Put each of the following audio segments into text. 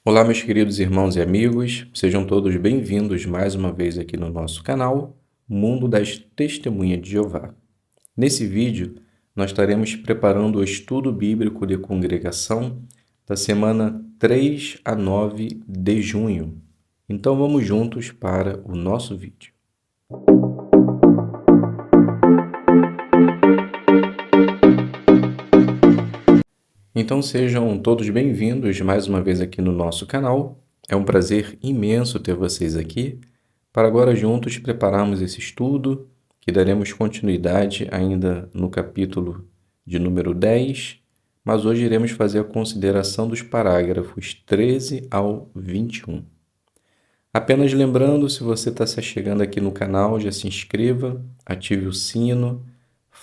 Olá, meus queridos irmãos e amigos, sejam todos bem-vindos mais uma vez aqui no nosso canal, Mundo das Testemunhas de Jeová. Nesse vídeo, nós estaremos preparando o estudo bíblico de congregação da semana 3 a 9 de junho. Então vamos juntos para o nosso vídeo. Então sejam todos bem-vindos mais uma vez aqui no nosso canal. É um prazer imenso ter vocês aqui, para agora juntos prepararmos esse estudo, que daremos continuidade ainda no capítulo de número 10, mas hoje iremos fazer a consideração dos parágrafos 13 ao 21. Apenas lembrando, se você está se chegando aqui no canal, já se inscreva, ative o sino,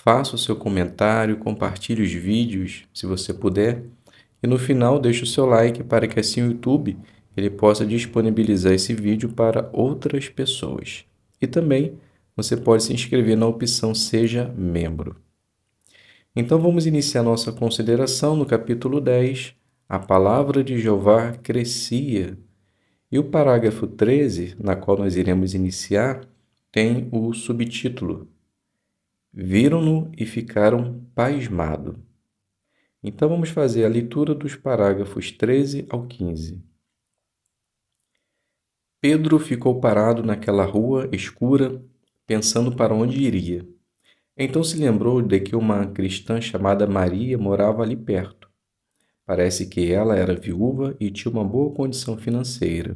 faça o seu comentário, compartilhe os vídeos, se você puder, e no final deixe o seu like para que assim o YouTube ele possa disponibilizar esse vídeo para outras pessoas. E também você pode se inscrever na opção Seja Membro. Então vamos iniciar nossa consideração no capítulo 10, a palavra de Jeová crescia. E o parágrafo 13, na qual nós iremos iniciar, tem o subtítulo: Viram-no e ficaram pasmados. Então vamos fazer a leitura dos parágrafos 13 ao 15. Pedro ficou parado naquela rua escura, pensando para onde iria. Então se lembrou de que uma cristã chamada Maria morava ali perto. Parece que ela era viúva e tinha uma boa condição financeira.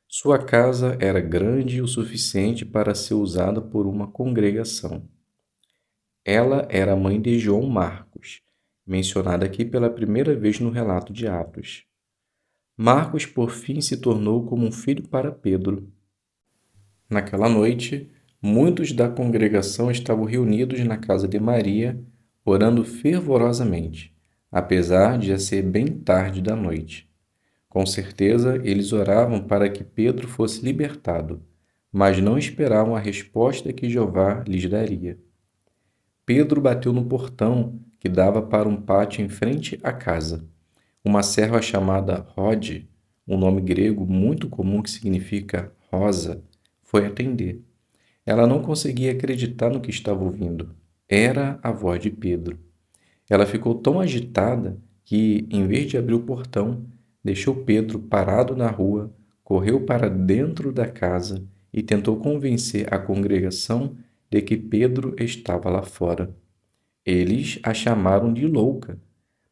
Sua casa era grande o suficiente para ser usada por uma congregação. Ela era a mãe de João Marcos, mencionada aqui pela primeira vez no relato de Atos. Marcos, por fim, se tornou como um filho para Pedro. Naquela noite, muitos da congregação estavam reunidos na casa de Maria, orando fervorosamente, apesar de já ser bem tarde da noite. Com certeza, eles oravam para que Pedro fosse libertado, mas não esperavam a resposta que Jeová lhes daria. Pedro bateu no portão que dava para um pátio em frente à casa. Uma serva chamada Rode, um nome grego muito comum que significa rosa, foi atender. Ela não conseguia acreditar no que estava ouvindo. Era a voz de Pedro. Ela ficou tão agitada que, em vez de abrir o portão, deixou Pedro parado na rua, correu para dentro da casa e tentou convencer a congregação de que Pedro estava lá fora. Eles a chamaram de louca,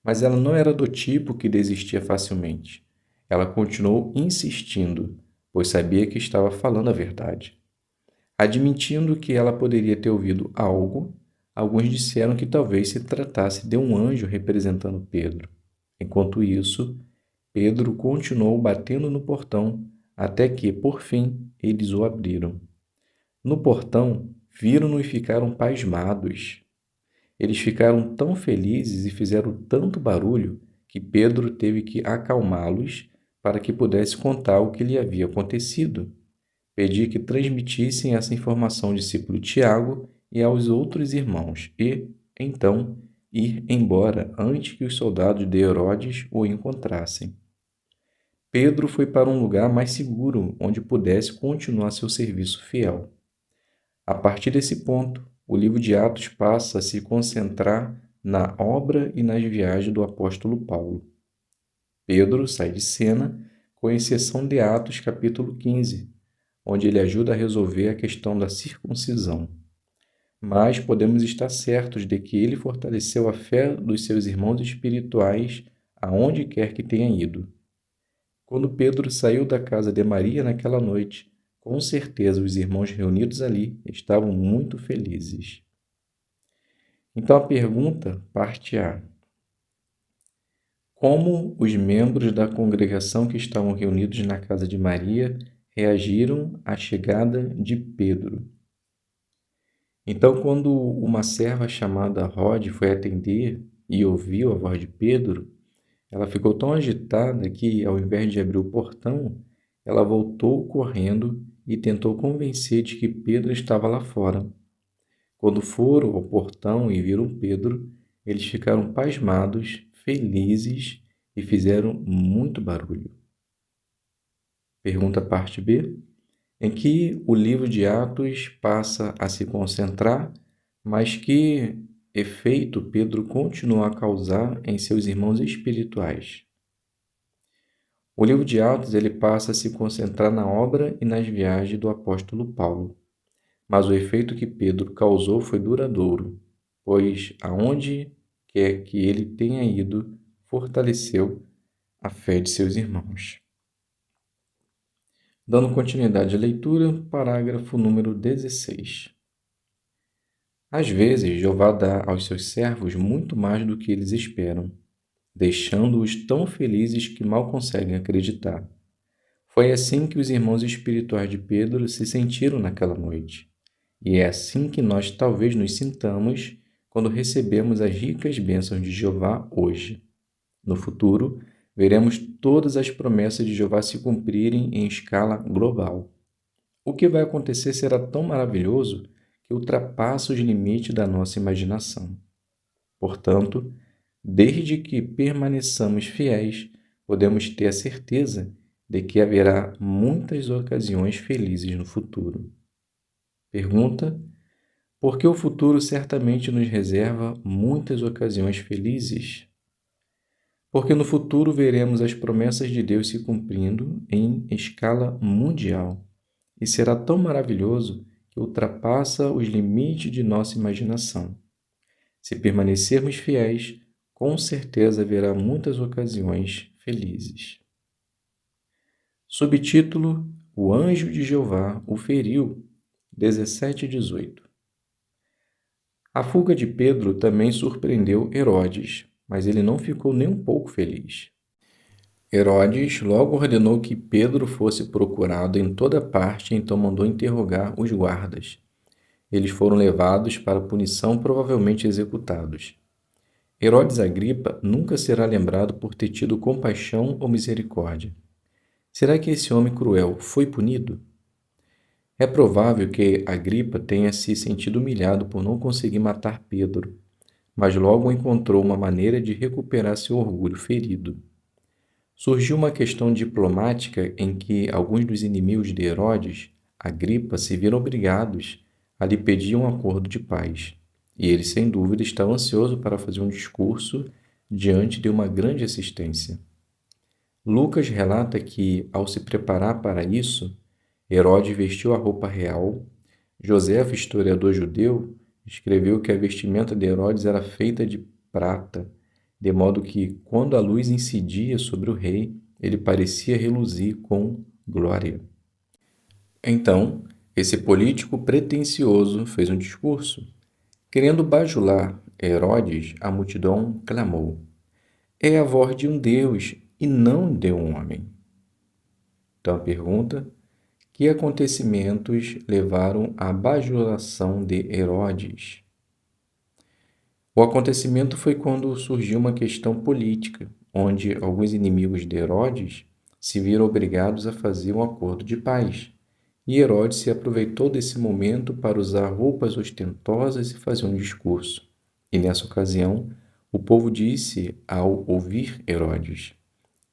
mas ela não era do tipo que desistia facilmente. Ela continuou insistindo, pois sabia que estava falando a verdade. Admitindo que ela poderia ter ouvido algo, alguns disseram que talvez se tratasse de um anjo representando Pedro. Enquanto isso, Pedro continuou batendo no portão, até que, por fim, eles o abriram. No portão, viram-no e ficaram pasmados. Eles ficaram tão felizes e fizeram tanto barulho que Pedro teve que acalmá-los para que pudesse contar o que lhe havia acontecido. Pedi que transmitissem essa informação ao discípulo Tiago e aos outros irmãos, e, então, ir embora antes que os soldados de Herodes o encontrassem. Pedro foi para um lugar mais seguro, onde pudesse continuar seu serviço fiel. A partir desse ponto, o livro de Atos passa a se concentrar na obra e nas viagens do apóstolo Paulo. Pedro sai de cena, com exceção de Atos capítulo 15, onde ele ajuda a resolver a questão da circuncisão. Mas podemos estar certos de que ele fortaleceu a fé dos seus irmãos espirituais aonde quer que tenha ido. Quando Pedro saiu da casa de Maria naquela noite, com certeza os irmãos reunidos ali estavam muito felizes. Então a pergunta, parte A. Como os membros da congregação que estavam reunidos na casa de Maria reagiram à chegada de Pedro? Então, quando uma serva chamada Rode foi atender e ouviu a voz de Pedro, ela ficou tão agitada que, ao invés de abrir o portão, ela voltou correndo e tentou convencer de que Pedro estava lá fora. Quando foram ao portão e viram Pedro, eles ficaram pasmados, felizes e fizeram muito barulho. Pergunta parte B, em que o livro de Atos passa a se concentrar, mas que efeito Pedro continua a causar em seus irmãos espirituais. O livro de Atos ele passa a se concentrar na obra e nas viagens do apóstolo Paulo, mas o efeito que Pedro causou foi duradouro, pois aonde quer que ele tenha ido, fortaleceu a fé de seus irmãos. Dando continuidade à leitura, parágrafo número 16. Às vezes, Jeová dá aos seus servos muito mais do que eles esperam, deixando-os tão felizes que mal conseguem acreditar. Foi assim que os irmãos espirituais de Pedro se sentiram naquela noite. E é assim que nós talvez nos sintamos quando recebemos as ricas bênçãos de Jeová hoje. No futuro, veremos todas as promessas de Jeová se cumprirem em escala global. O que vai acontecer será tão maravilhoso que ultrapassa os limites da nossa imaginação. Portanto, desde que permaneçamos fiéis, podemos ter a certeza de que haverá muitas ocasiões felizes no futuro. Pergunta: por que o futuro certamente nos reserva muitas ocasiões felizes? Porque no futuro veremos as promessas de Deus se cumprindo em escala mundial, e será tão maravilhoso que ultrapassa os limites de nossa imaginação. Se permanecermos fiéis, com certeza haverá muitas ocasiões felizes. Subtítulo: O anjo de Jeová o feriu, 17 e 18. A fuga de Pedro também surpreendeu Herodes, mas ele não ficou nem um pouco feliz. Herodes logo ordenou que Pedro fosse procurado em toda parte e então mandou interrogar os guardas. Eles foram levados para punição, provavelmente executados. Herodes Agripa nunca será lembrado por ter tido compaixão ou misericórdia. Será que esse homem cruel foi punido? É provável que Agripa tenha se sentido humilhado por não conseguir matar Pedro, mas logo encontrou uma maneira de recuperar seu orgulho ferido. Surgiu uma questão diplomática em que alguns dos inimigos de Herodes, Agripa, se viram obrigados a lhe pedir um acordo de paz. E ele, sem dúvida, está ansioso para fazer um discurso diante de uma grande assistência. Lucas relata que, ao se preparar para isso, Herodes vestiu a roupa real. Joséfo, historiador judeu, escreveu que a vestimenta de Herodes era feita de prata, de modo que, quando a luz incidia sobre o rei, ele parecia reluzir com glória. Então, esse político pretensioso fez um discurso. Querendo bajular Herodes, a multidão clamou: é a voz de um Deus e não de um homem. Então a pergunta: que acontecimentos levaram à bajulação de Herodes? O acontecimento foi quando surgiu uma questão política, onde alguns inimigos de Herodes se viram obrigados a fazer um acordo de paz. E Herodes se aproveitou desse momento para usar roupas ostentosas e fazer um discurso. E nessa ocasião, o povo disse ao ouvir Herodes: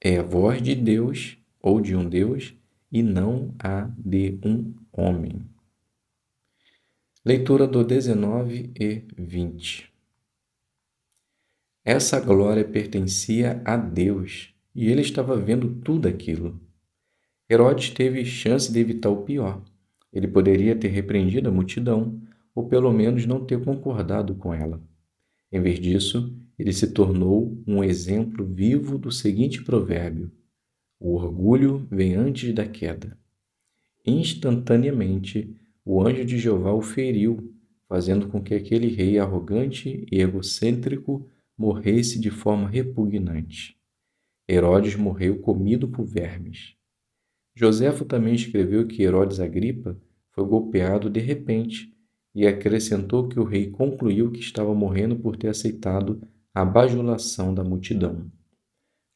é a voz de Deus ou de um Deus e não a de um homem. Leitura do 19 e 20. Essa glória pertencia a Deus e ele estava vendo tudo aquilo. Herodes teve chance de evitar o pior. Ele poderia ter repreendido a multidão, ou pelo menos não ter concordado com ela. Em vez disso, ele se tornou um exemplo vivo do seguinte provérbio: o orgulho vem antes da queda. Instantaneamente, o anjo de Jeová o feriu, fazendo com que aquele rei arrogante e egocêntrico morresse de forma repugnante. Herodes morreu comido por vermes. Joséfo também escreveu que Herodes Agripa foi golpeado de repente e acrescentou que o rei concluiu que estava morrendo por ter aceitado a bajulação da multidão.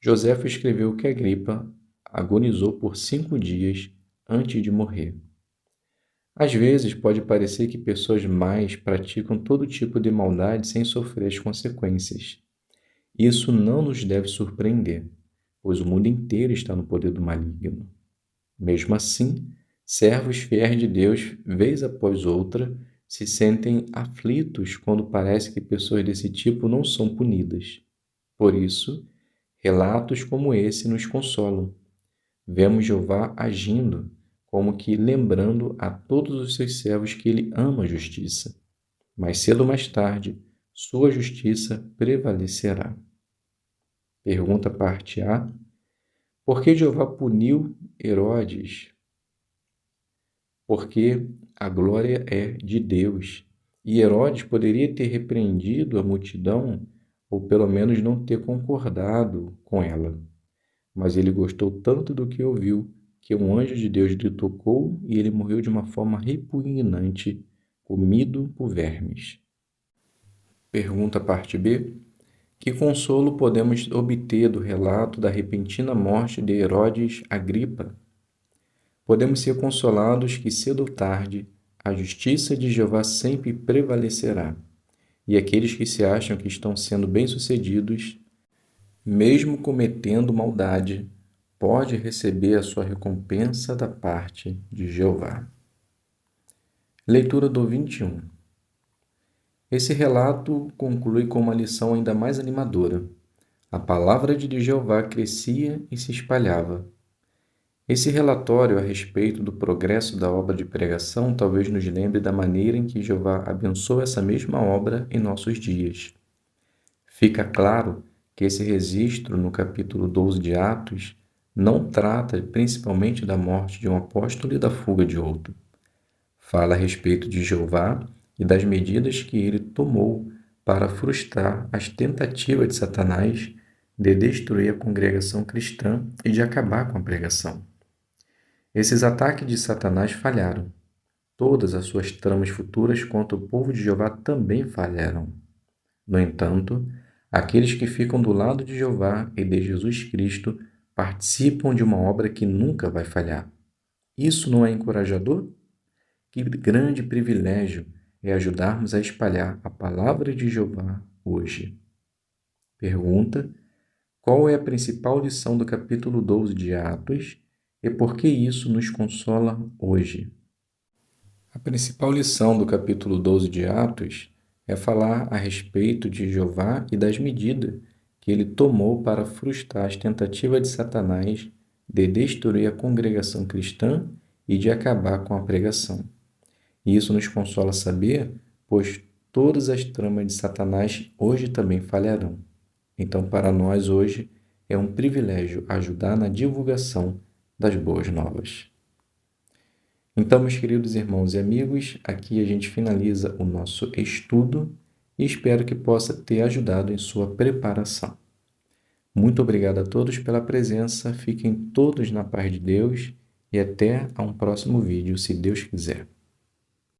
Joséfo escreveu que Agripa agonizou por 5 dias antes de morrer. Às vezes pode parecer que pessoas más praticam todo tipo de maldade sem sofrer as consequências. Isso não nos deve surpreender, pois o mundo inteiro está no poder do maligno. Mesmo assim, servos fiéis de Deus, vez após outra, se sentem aflitos quando parece que pessoas desse tipo não são punidas. Por isso, relatos como esse nos consolam. Vemos Jeová agindo, como que lembrando a todos os seus servos que ele ama a justiça. Mais cedo ou mais tarde, sua justiça prevalecerá. Pergunta parte A. Por que Jeová puniu Herodes? Porque a glória é de Deus. E Herodes poderia ter repreendido a multidão, ou pelo menos não ter concordado com ela. Mas ele gostou tanto do que ouviu, que um anjo de Deus lhe tocou e ele morreu de uma forma repugnante, comido por vermes. Pergunta parte B. Que consolo podemos obter do relato da repentina morte de Herodes Agripa? Podemos ser consolados que cedo ou tarde a justiça de Jeová sempre prevalecerá, e aqueles que se acham que estão sendo bem-sucedidos, mesmo cometendo maldade, pode receber a sua recompensa da parte de Jeová. Leitura do 21. Esse relato conclui com uma lição ainda mais animadora. A palavra de Jeová crescia e se espalhava. Esse relatório a respeito do progresso da obra de pregação talvez nos lembre da maneira em que Jeová abençoa essa mesma obra em nossos dias. Fica claro que esse registro no capítulo 12 de Atos não trata principalmente da morte de um apóstolo e da fuga de outro. Fala a respeito de Jeová e das medidas que ele tomou para frustrar as tentativas de Satanás de destruir a congregação cristã e de acabar com a pregação. Esses ataques de Satanás falharam. Todas as suas tramas futuras contra o povo de Jeová também falharam. No entanto, aqueles que ficam do lado de Jeová e de Jesus Cristo participam de uma obra que nunca vai falhar. Isso não é encorajador? Que grande privilégio é ajudarmos a espalhar a palavra de Jeová hoje. Pergunta: qual é a principal lição do capítulo 12 de Atos e por que isso nos consola hoje? A principal lição do capítulo 12 de Atos é falar a respeito de Jeová e das medidas que ele tomou para frustrar as tentativas de Satanás de destruir a congregação cristã e de acabar com a pregação. E isso nos consola saber, pois todas as tramas de Satanás hoje também falharão. Então, para nós hoje, é um privilégio ajudar na divulgação das boas novas. Então, meus queridos irmãos e amigos, aqui a gente finaliza o nosso estudo e espero que possa ter ajudado em sua preparação. Muito obrigado a todos pela presença, fiquem todos na paz de Deus e até a um próximo vídeo, se Deus quiser.